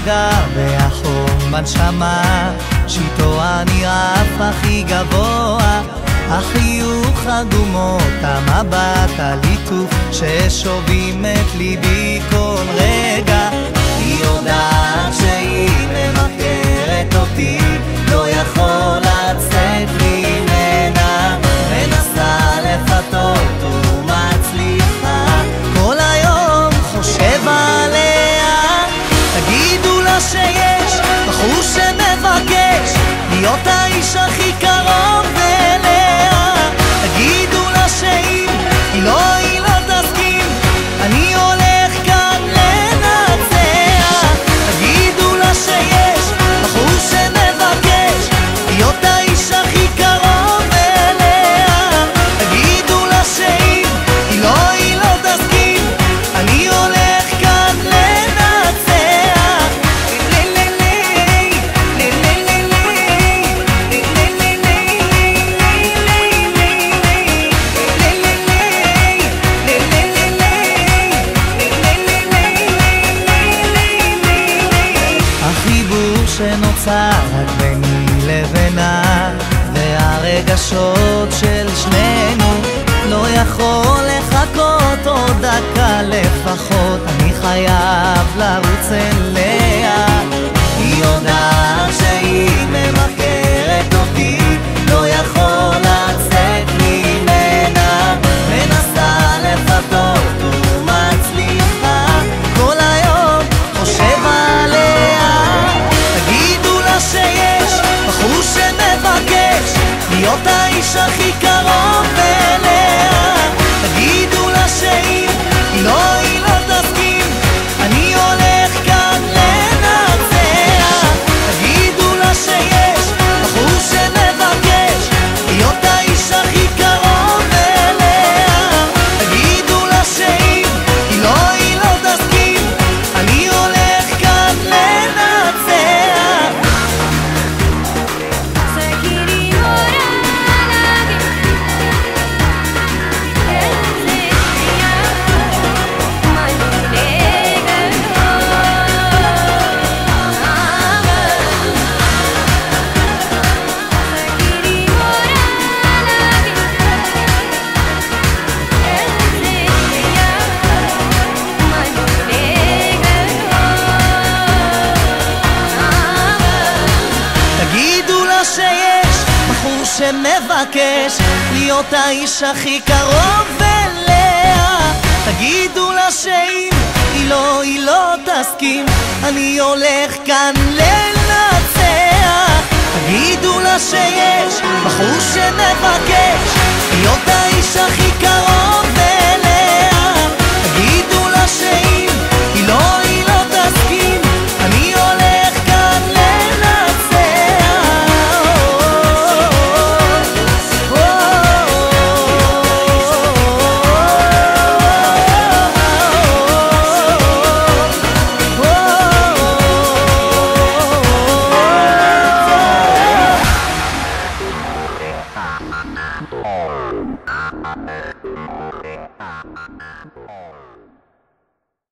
נגע והחום בנשמה, שאיתו אני רף הכי גבוה. החיוך, הדומות, המבט, הליטוף ששובים את ליבי כל רגע. היא יודעת שהיא ממכרת אותי, לא יכול לצאת לי ממנה, מנסה לפתות ומצליחה, כל היום חושב עליה. תגידו לה שיש בחור שמבקש להיות האיש הכי קרוב אליה. תגידו לה שאם היא לא תסכים, אני הולך כאן לנצח. תגידו לה שיש בחור שמבקש להיות האיש הכי קרוב אליה. תגידו לה שאם היא לא תסכים, אני הולך כאן לנצח. שנוצר רק ביני לבינה, והרגשות של שנינו לא יכול לחכות עוד דקה לפחות. אני חייב לרוץ אליה. היא יודעת שהיא ממכרת אותי, לא יכול לצאת ממנה, מנסה לפתות ומצליחה, כל היום חושב עליה. שיש בחור שמבקש להיות האיש הכי קרוב אליה. תגידו לה שאם היא לא תסכים, אני הולך כאן לנצח. תגידו לה שיש בחור שמבקש להיות האיש הכי קרוב אליה. תגידו לה שאם היא לא תסכים, אני הולך כאן לנצח. שיש בחור שמבקש להיות האיש הכי קרוב אליה. תגידו לה שאם היא לא תסכים, אני הולך כאן לנצח. תגידו לה שיש בחור שמבקש להיות האיש הכי קרוב אליה. תגידו לה שאם היא לא תסכים, אני הולך כאן לנצח. Oh.